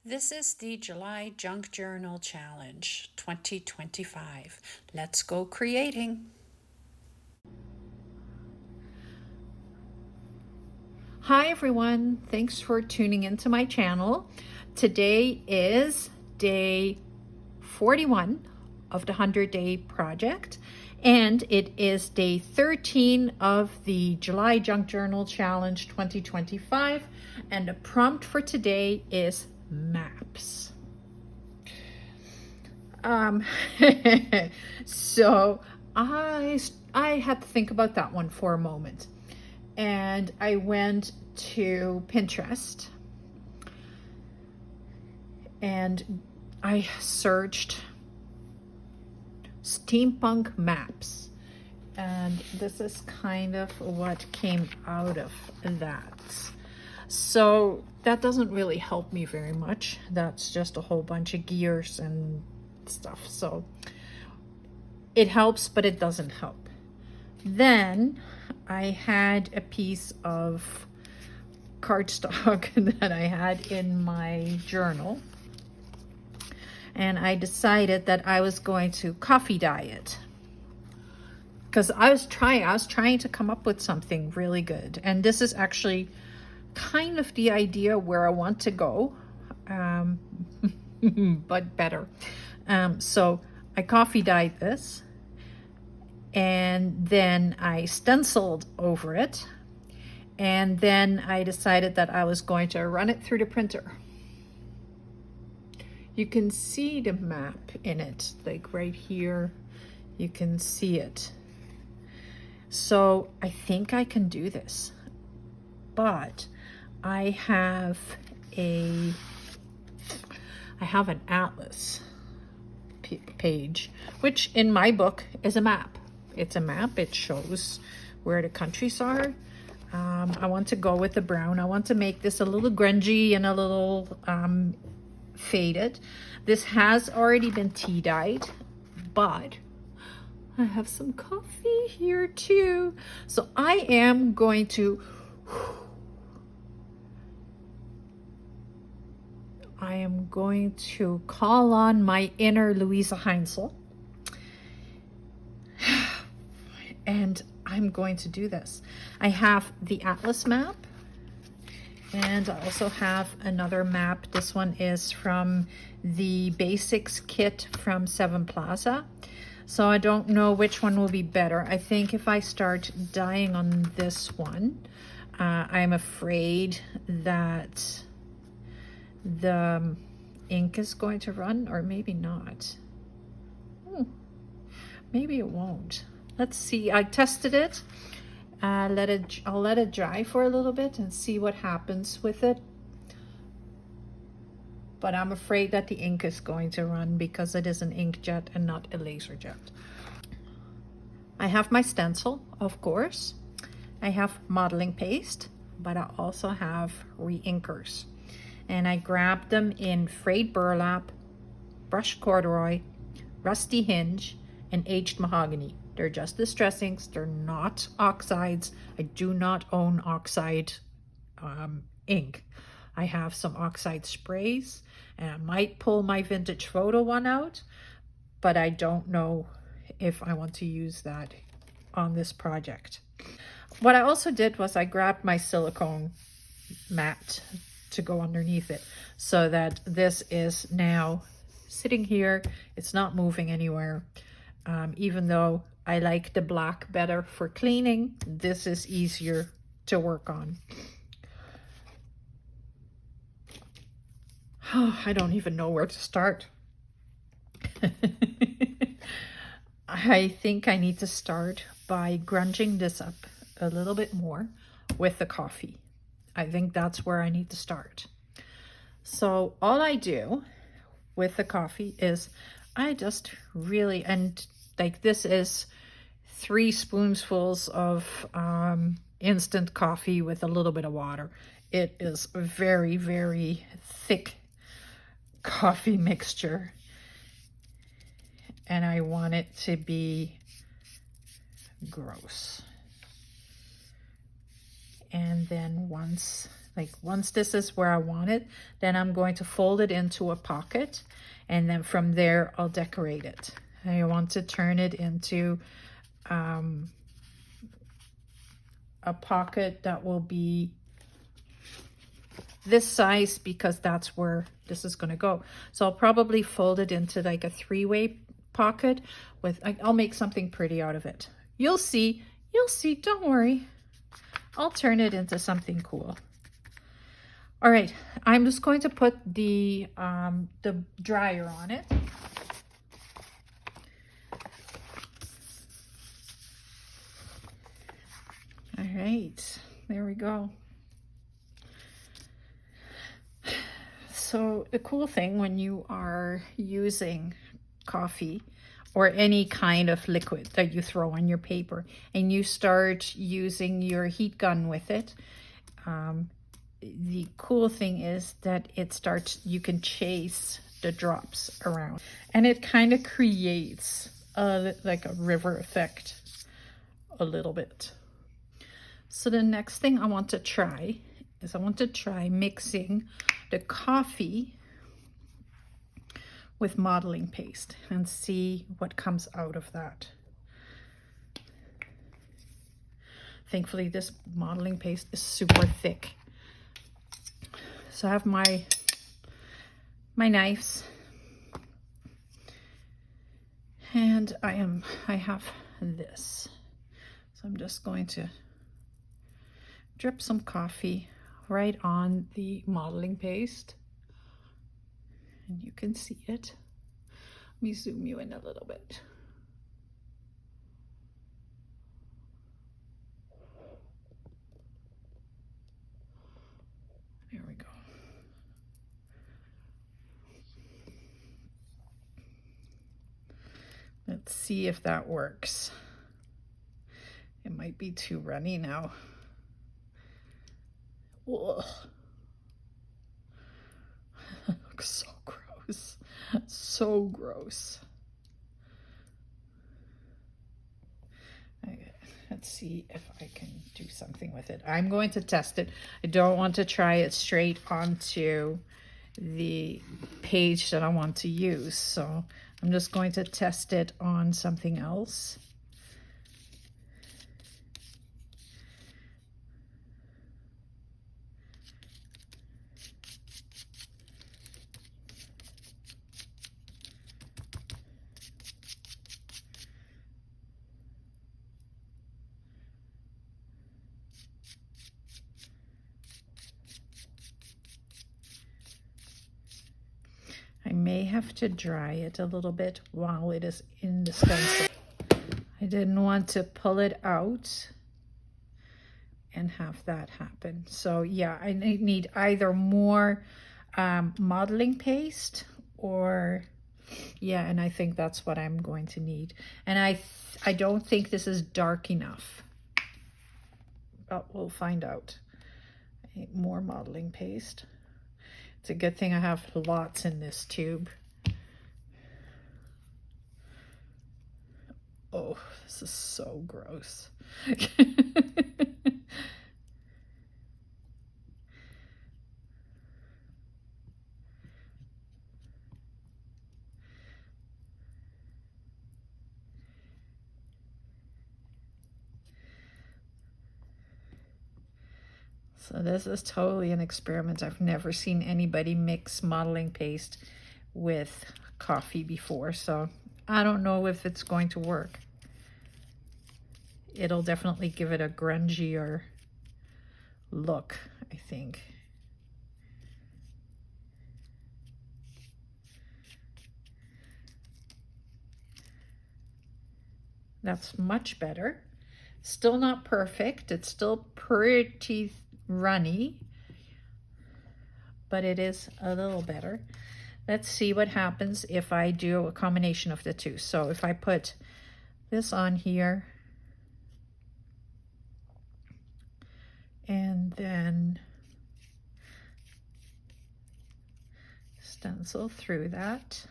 This is the July Junk Journal Challenge 2025. Let's go creating. Hi everyone, thanks for tuning into my channel. Today is day 41 of the 100-day project, and it is day 13 of the July Junk Journal Challenge 2025, and the prompt for today is maps. So I had to think about that one for a moment, and I went to Pinterest and I searched steampunk maps, and this is kind of what came out of that. So that doesn't really help me very much. That's just a whole bunch of gears and stuff. So it helps, but it doesn't help. Then I had a piece of cardstock that I had in my journal, and I decided that I was going to coffee dye it, because I was trying to come up with something really good, and this is actually kind of the idea where I want to go, but better. So I coffee dyed this, and then I stenciled over it, and then I decided that I was going to run it through the printer. You can see the map in it, like right here, you can see it. So I think I can do this, but I have an atlas page, which in my book is a map. It's a map. It shows where the countries are. I want to go with the brown. I want to make this a little grungy and a little faded. This has already been tea dyed, but I have some coffee here too. So I am going to call on my inner Louisa Heinzel, and I'm going to do this. I have the atlas map, and I also have another map. This one is from the basics kit from Seven Plaza. So I don't know which one will be better. I think if I start dyeing on this one, I'm afraid that the ink is going to run, or maybe not. Maybe it won't. Let's see. I tested it. I'll let it dry for a little bit and see what happens with it. But I'm afraid that the ink is going to run because it is an inkjet and not a laser jet. I have my stencil, of course. I have modeling paste, but I also have re-inkers. And I grabbed them in frayed burlap, brushed corduroy, rusty hinge, and aged mahogany. They're just distressings. They're not oxides. I do not own oxide ink. I have some oxide sprays, and I might pull my vintage photo one out, but I don't know if I want to use that on this project. What I also did was I grabbed my silicone mat to go underneath it, so that this is now sitting here. It's not moving anywhere. Even though I like the black better for cleaning, this is easier to work on. I don't even know where to start. I think I need to start by grunging this up a little bit more with the coffee. I think that's where I need to start. So all I do with the coffee is I just really, and like this is 3 spoonfuls of instant coffee with a little bit of water. It is a very, very thick coffee mixture, and I want it to be gross. And then once Like once this is where I want it, then I'm going to fold it into a pocket, and then from there I'll decorate it. I want to turn it into a pocket that will be this size, because that's where this is going to go. So I'll probably fold it into like a 3-way pocket with, I'll make something pretty out of it. You'll see, don't worry. I'll turn it into something cool. All right, I'm just going to put the dryer on it. All right, there we go. So the cool thing when you are using coffee or any kind of liquid that you throw on your paper and you start using your heat gun with it, the cool thing is that you can chase the drops around, and it kind of creates like a river effect a little bit. So the next thing I want to try is mixing the coffee with modeling paste and see what comes out of that. Thankfully, this modeling paste is super thick. So I have my knives, and I have this. So I'm just going to drip some coffee right on the modeling paste, and you can see it. Let me zoom you in a little bit. There we go. Let's see if that works. It might be too runny now. Ugh. It looks so gross. So gross. Okay, let's see if I can do something with it. I'm going to test it. I don't want to try it straight onto the page that I want to use. So I'm just going to test it on something else. I may have to dry it a little bit while it is in the stencil. I didn't want to pull it out and have that happen. So yeah, I need either more modeling paste or, yeah, and I think that's what I'm going to need. And I don't think this is dark enough, but we'll find out. I need more modeling paste. It's a good thing I have lots in this tube. Oh, this is so gross. So this is totally an experiment. I've never seen anybody mix modeling paste with coffee before, so I don't know if it's going to work. It'll definitely give it a grungier look, I think. That's much better. Still not perfect. It's still pretty runny, but it is a little better. Let's see what happens if I do a combination of the two. So if I put this on here and then stencil through that.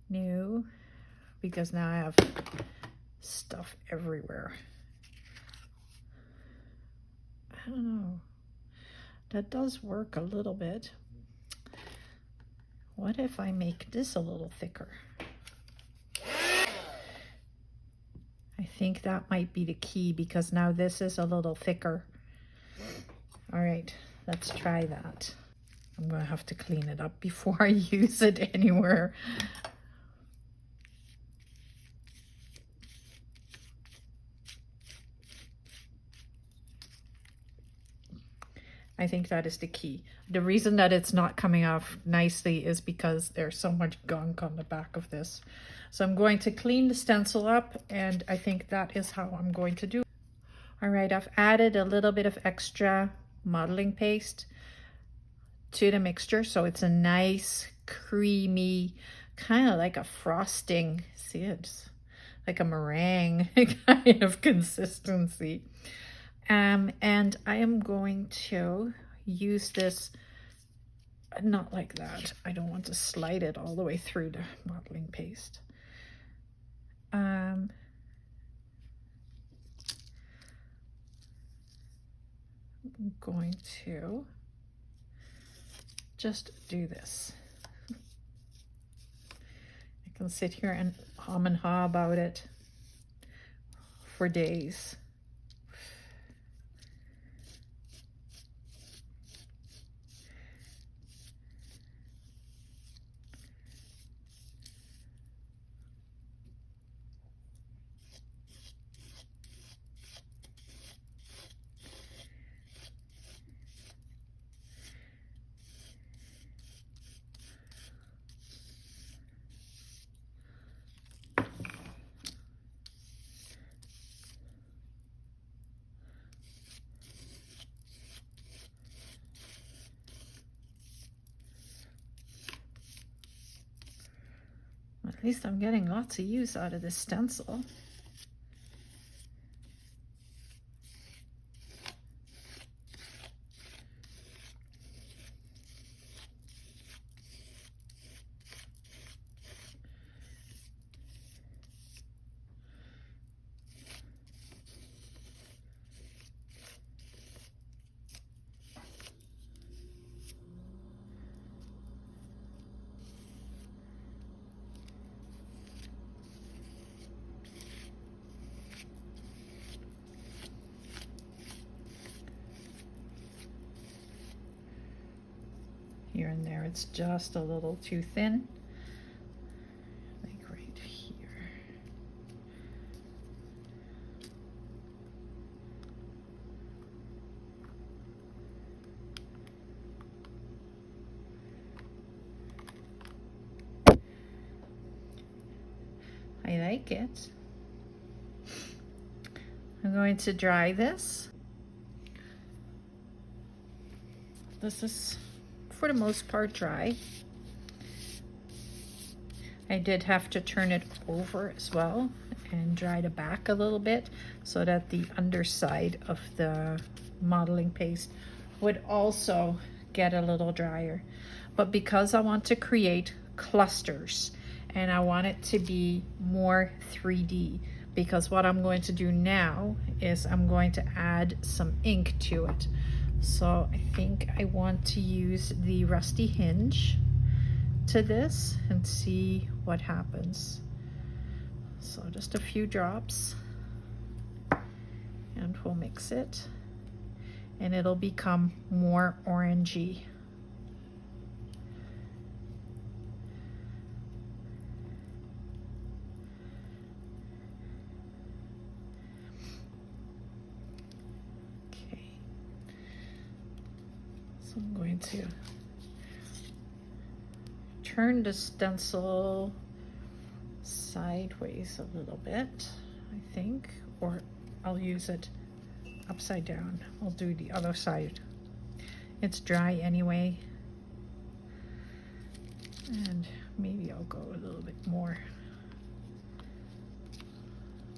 new because now I have stuff everywhere. I don't know. That does work a little bit. What if I make this a little thicker? I think that might be the key because now this is a little thicker. All right, let's try that. I'm gonna have to clean it up before I use it anywhere. I think that is the key. The reason that it's not coming off nicely is because there's so much gunk on the back of this. So I'm going to clean the stencil up, and I think that is how I'm going to do it. All right, I've added a little bit of extra modeling paste to the mixture, so it's a nice, creamy, kind of like a frosting. See, it's like a meringue kind of consistency. And I am going to use this, not like that. I don't want to slide it all the way through the modeling paste. I'm going to just do this. I can sit here and hum and haw about it for days. At least I'm getting lots of use out of this stencil. Here and there, it's just a little too thin. Like right here. I like it. I'm going to dry this. This is for the most part dry. I did have to turn it over as well and dry the back a little bit so that the underside of the modeling paste would also get a little drier. But because I want to create clusters and I want it to be more 3D, because what I'm going to do now is I'm going to add some ink to it. So I think I want to use the rusty hinge to this and see what happens. So just a few drops and we'll mix it and it'll become more orangey. I'm going to turn the stencil sideways a little bit, I think, or I'll use it upside down. I'll do the other side. It's dry anyway. And maybe I'll go a little bit more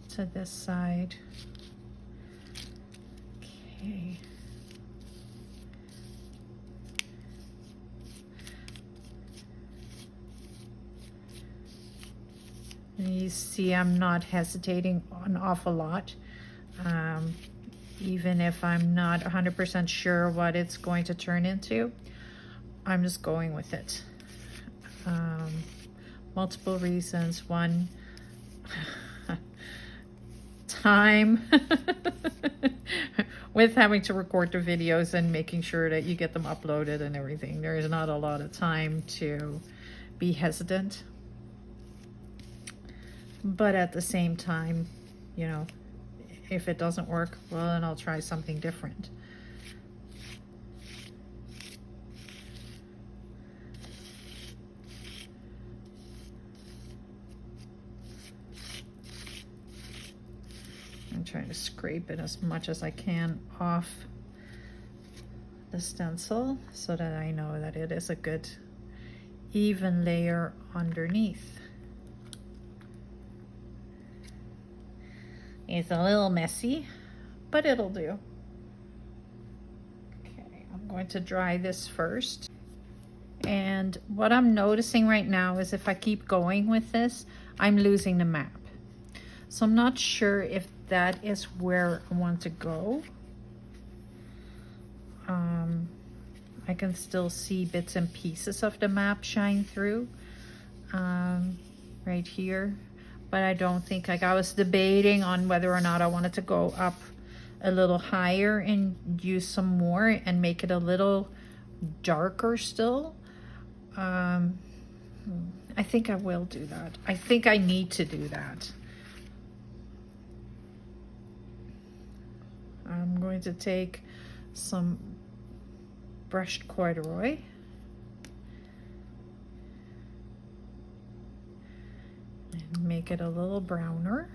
to this side. Okay. You see I'm not hesitating an awful lot. Even if I'm not 100% sure what it's going to turn into, I'm just going with it. Multiple reasons. One, time with having to record the videos and making sure that you get them uploaded and everything. There is not a lot of time to be hesitant. But at the same time, you know, if it doesn't work, well, then I'll try something different. I'm trying to scrape it as much as I can off the stencil so that I know that it is a good even layer underneath. It's a little messy, but it'll do. Okay, I'm going to dry this first. And what I'm noticing right now is if I keep going with this, I'm losing the map. So I'm not sure if that is where I want to go. I can still see bits and pieces of the map shine through right here. But I don't think, like, I was debating on whether or not I wanted to go up a little higher and use some more and make it a little darker still. I think I will do that. I think I need to do that. I'm going to take some brushed corduroy and make it a little browner.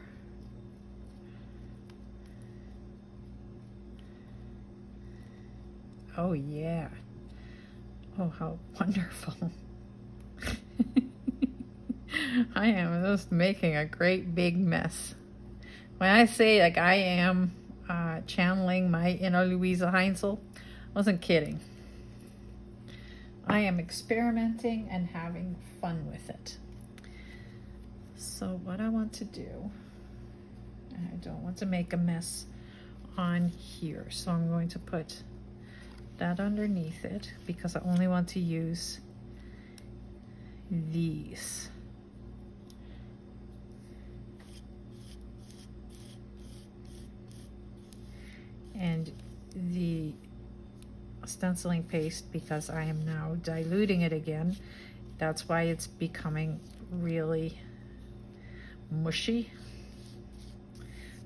Oh yeah. Oh, how wonderful. I am just making a great big mess. When I say, like, I am channeling my inner Louisa Heinzel, I wasn't kidding. I am experimenting and having fun with it. So what I want to do, I don't want to make a mess on here, so I'm going to put that underneath it because I only want to use these. And the stenciling paste, because I am now diluting it again, that's why it's becoming really mushy.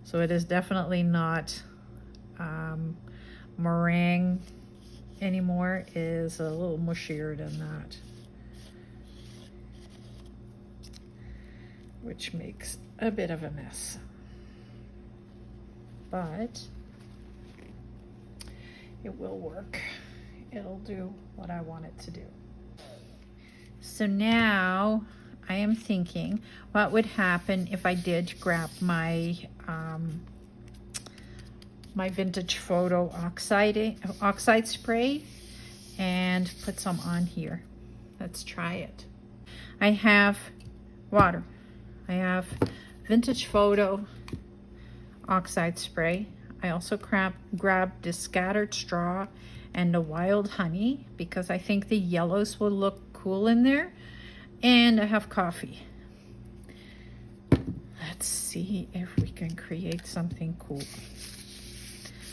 So it is definitely not meringue anymore. It is a little mushier than that, which makes a bit of a mess, but it will work. It'll do what I want it to do. So now I am thinking what would happen if I did grab my my vintage photo oxide spray and put some on here. Let's try it. I have water. I have vintage photo oxide spray. I also grabbed the scattered straw and the wild honey because I think the yellows will look cool in there. And I have coffee. Let's see if we can create something cool.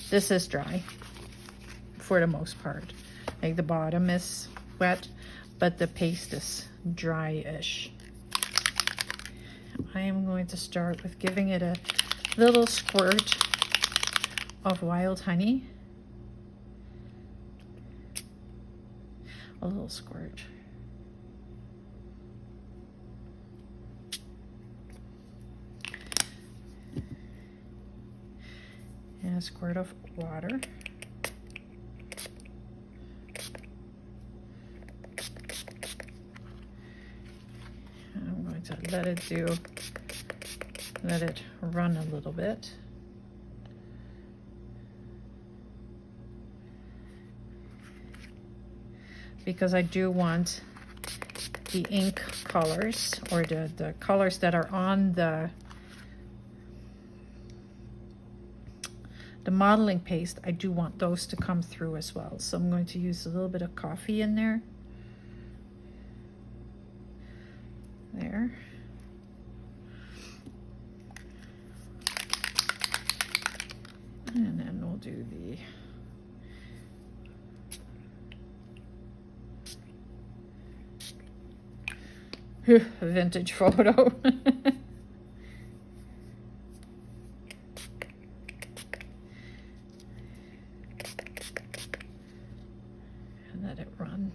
This is dry for the most part. Like, the bottom is wet, but the paste is dry-ish. I am going to start with giving it a little squirt of wild honey. A little squirt. And a squirt of water. I'm going to let it run a little bit. Because I do want the ink colors, or the colors that are on the modeling paste, I do want those to come through as well. So I'm going to use a little bit of coffee in there. There. And then we'll do the vintage photo. And let it run.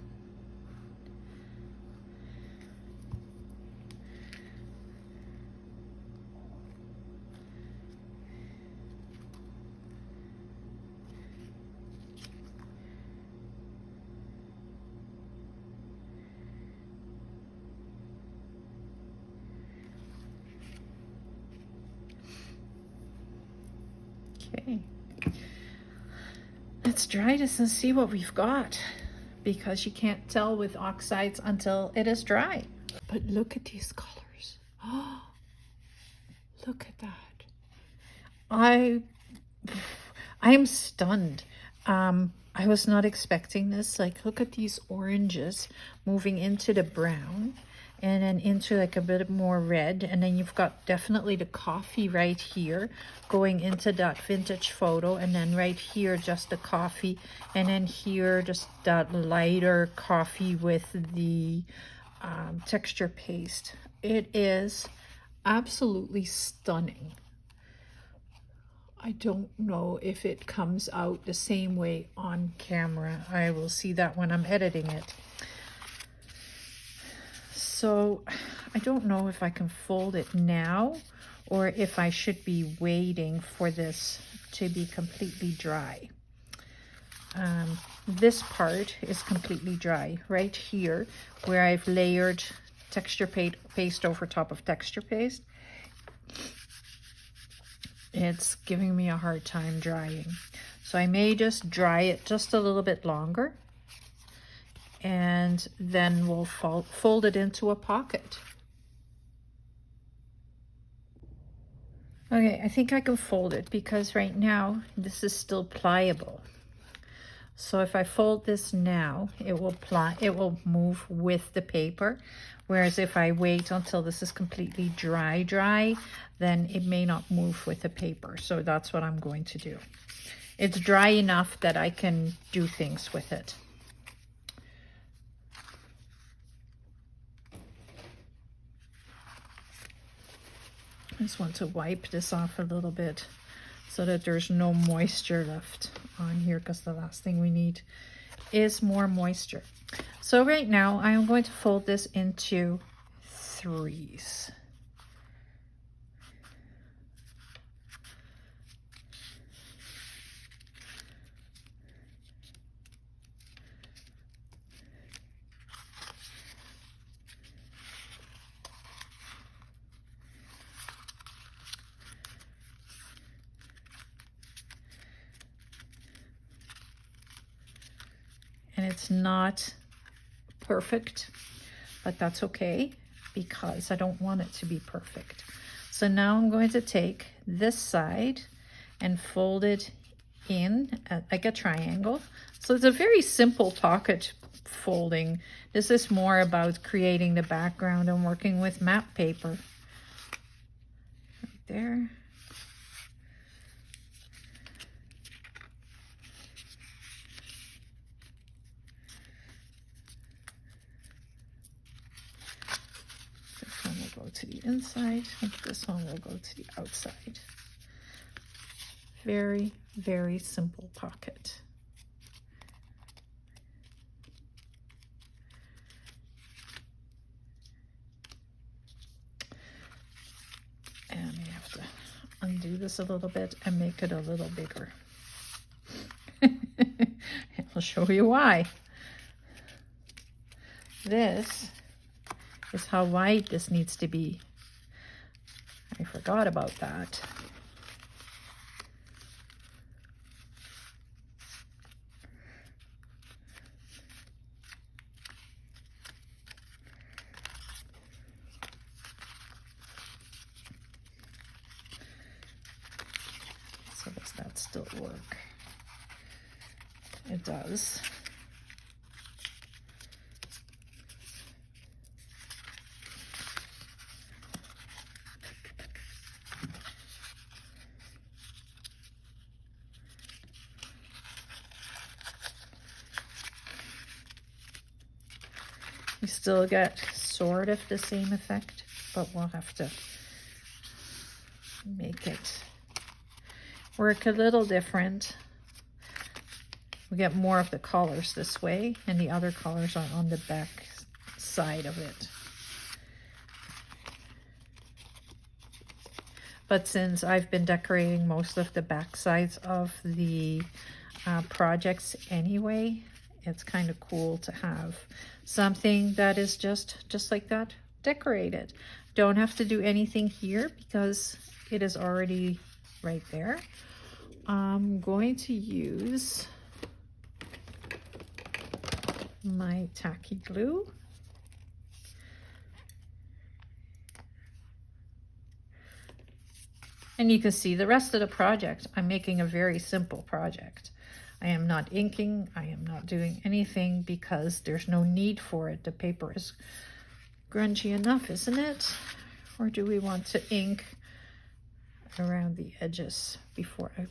Okay, let's dry this and see what we've got, because you can't tell with oxides until it is dry. But look at these colors. Oh, look at that. I am stunned. I was not expecting this. Like, look at these oranges moving into the brown, and then into like a bit more red, and then you've got definitely the coffee right here going into that vintage photo, and then right here just the coffee, and then here just that lighter coffee with the texture paste. It is absolutely stunning. I don't know if it comes out the same way on camera. I will see that when I'm editing it. So I don't know if I can fold it now, or if I should be waiting for this to be completely dry. This part is completely dry right here, where I've layered texture paste over top of texture paste. It's giving me a hard time drying. So I may just dry it just a little bit longer, and then we'll fold it into a pocket. Okay, I think I can fold it, because right now this is still pliable. So if I fold this now, it will move with the paper. Whereas if I wait until this is completely dry, then it may not move with the paper. So that's what I'm going to do. It's dry enough that I can do things with it. I just want to wipe this off a little bit so that there's no moisture left on here, because the last thing we need is more moisture. So right now I am going to fold this into threes. And it's not perfect, but that's okay, because I don't want it to be perfect. So now I'm going to take this side and fold it in like a triangle. So it's a very simple pocket folding. This is more about creating the background and working with map paper. Right there. Go to the inside, and this one will go to the outside. Very, very simple pocket. And we have to undo this a little bit and make it a little bigger. I'll show you why. This is how wide this needs to be. I forgot about that. still work? It does. You still get sort of the same effect, but we'll have to make it work a little different. We get more of the colors this way, and the other colors are on the back side of it. But since I've been decorating most of the back sides of the projects anyway, it's kind of cool to have something that is just like that decorated. Don't have to do anything here because it is already right there. I'm going to use my tacky glue. And you can see the rest of the project. I'm making a very simple project. I am not inking, I am not doing anything because there's no need for it. The paper is grungy enough, isn't it? Or do we want to ink around the edges before I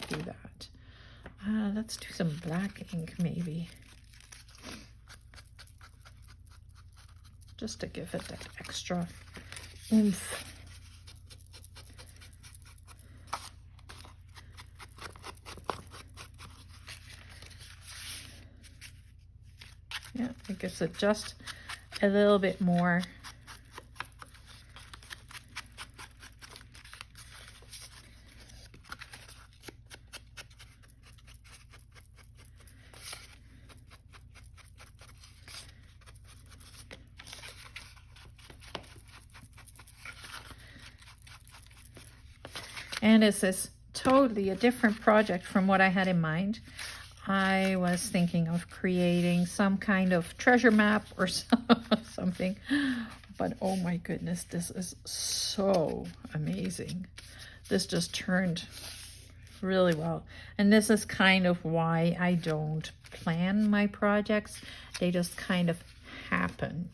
do that? Let's do some black ink maybe. Just to give it that extra oomph. Yeah, it gives it just a little bit more. And this is totally a different project from what I had in mind. I was thinking of creating some kind of treasure map or something, but oh my goodness, this is so amazing. This just turned really well. And this is kind of why I don't plan my projects. They just kind of happen.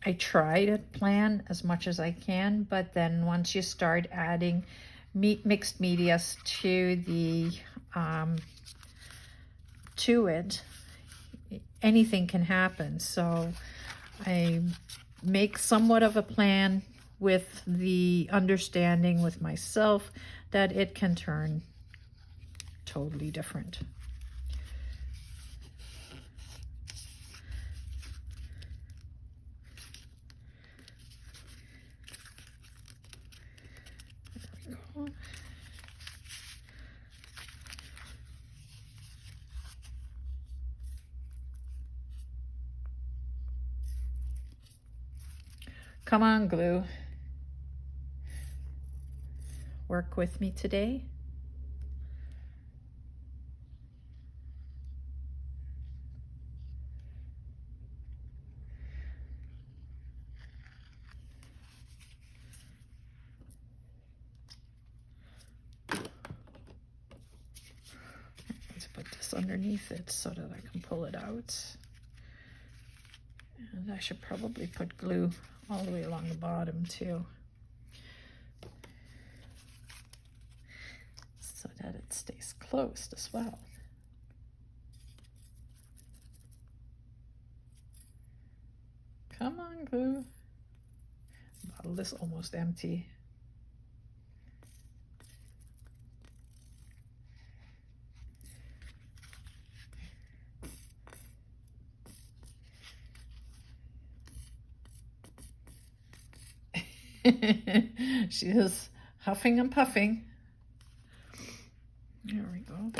I try to plan as much as I can, but then once you start adding mixed medias to the anything can happen. So I make somewhat of a plan with the understanding with myself that it can turn totally different. There we go. Come on, glue. Work with me today. Let's put this underneath it so that I can pull it out. And I should probably put glue all the way along the bottom too, so that it stays closed as well. Come on, glue. The bottle is almost empty. She is huffing and puffing. There we go. And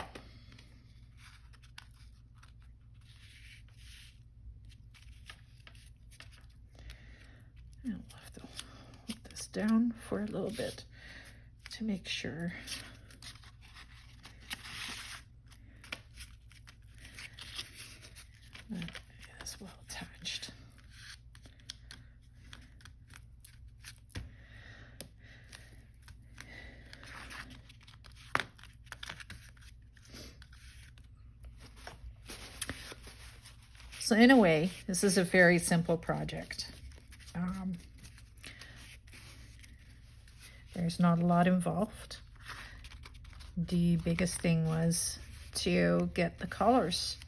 we'll have to hold this down for a little bit to make sure that it is well attached. So in a way, this is a very simple project. There's not a lot involved. The biggest thing was to get the colors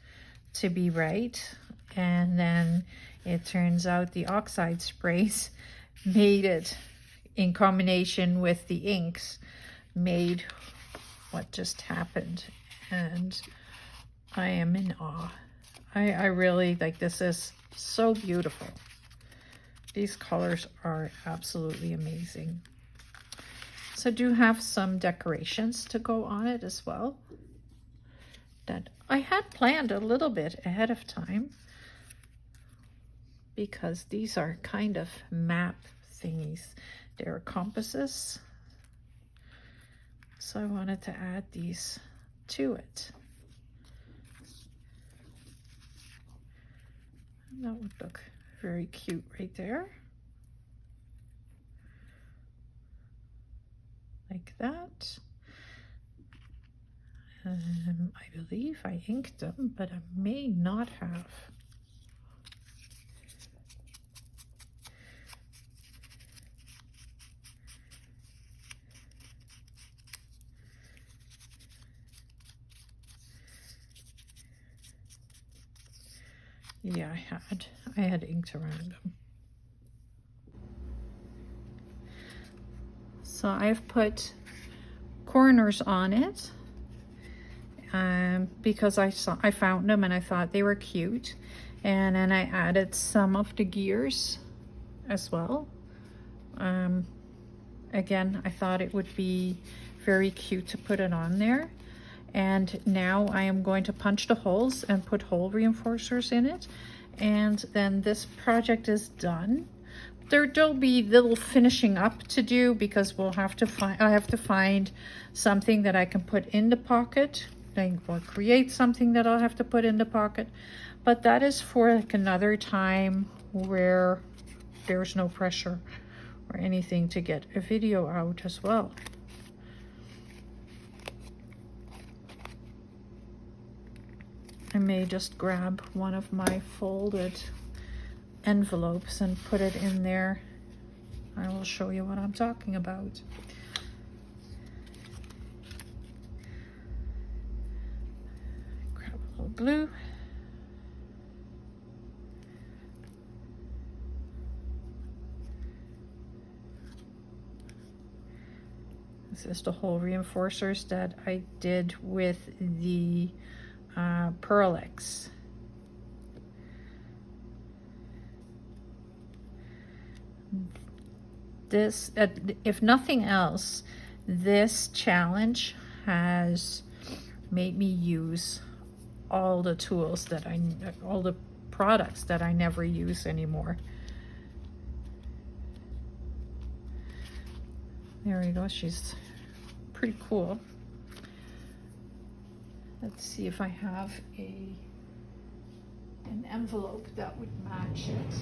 to be right, and then it turns out the oxide sprays made it, in combination with the inks, made what just happened, and I am in awe. I really like, this is so beautiful. These colors are absolutely amazing. So I do have some decorations to go on it as well that I had planned a little bit ahead of time, because these are kind of map thingies. They're compasses. So I wanted to add these to it. And that would look very cute right there. Like that. I believe I inked them, but I may not have. Yeah, I had inked around them. So I've put corners on it because I found them and I thought they were cute, and then I added some of the gears as well. Again, I thought it would be very cute to put it on there. And now I am going to punch the holes and put hole reinforcers in it, and then this project is done. There'll be little finishing up to do, because I have to find something that I can put in the pocket, or create something that I'll have to put in the pocket. But that is for like another time where there's no pressure or anything to get a video out as well. I may just grab one of my folded envelopes and put it in there. I will show you what I'm talking about. Grab a little glue. This is the hole reinforcers that I did with the Pearl-Ex. This, if nothing else, this challenge has made me use all the tools that all the products that I never use anymore. There we go, she's pretty cool. Let's see if I have an envelope that would match it.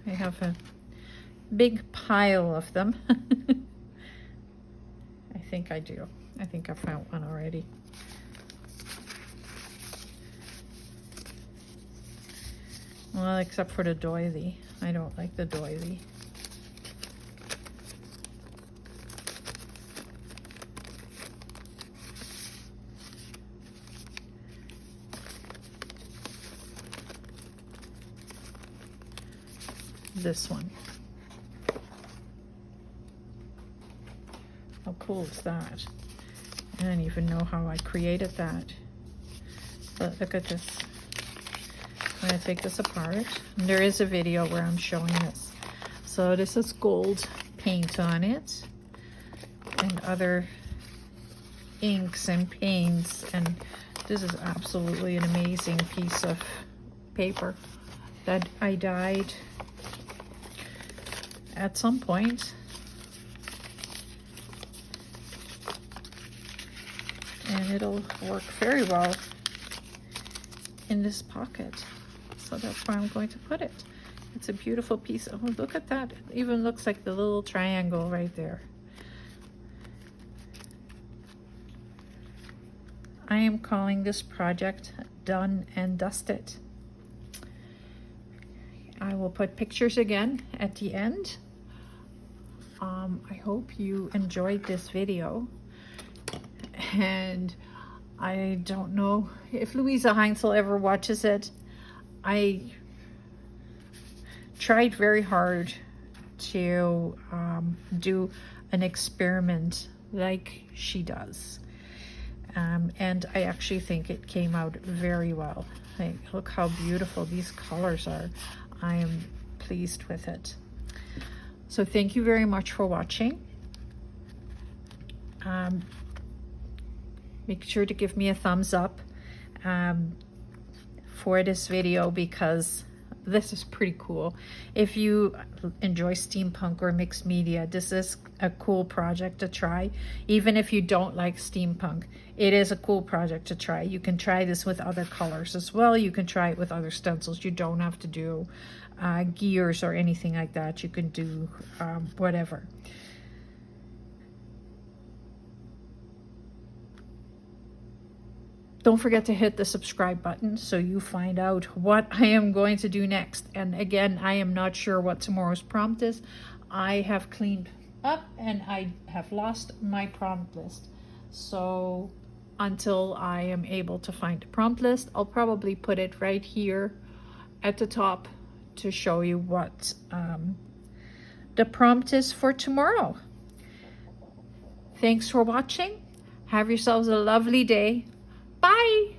I have a big pile of them. I think I do. I think I found one already. Well, except for the doily. I don't like the doily. This one. How cool is that? I don't even know how I created that. But look at this. I'm going to take this apart. And there is a video where I'm showing this. So this is gold paint on it, and other inks and paints, and this is absolutely an amazing piece of paper that I dyed at some point. And it'll work very well in this pocket. So that's where I'm going to put it. It's a beautiful piece. Oh, look at that. It even looks like the little triangle right there. I am calling this project Done and Dusted. I will put pictures again at the end. I hope you enjoyed this video, and I don't know if Louisa Heinzel ever watches it. I tried very hard to do an experiment like she does, and I actually think it came out very well. Like, look how beautiful these colors are. I am pleased with it. So thank you very much for watching. Make sure to give me a thumbs up for this video, because this is pretty cool. If you enjoy steampunk or mixed media, this is a cool project to try. Even if you don't like steampunk, it is a cool project to try. You can try this with other colors as well. You can try it with other stencils. You don't have to do gears or anything like that. You can do whatever. Don't forget to hit the subscribe button so you find out what I am going to do next. And again, I am not sure what tomorrow's prompt is. I have cleaned up and I have lost my prompt list. So until I am able to find a prompt list, I'll probably put it right here at the top to show you what the prompt is for tomorrow. Thanks for watching. Have yourselves a lovely day. Bye.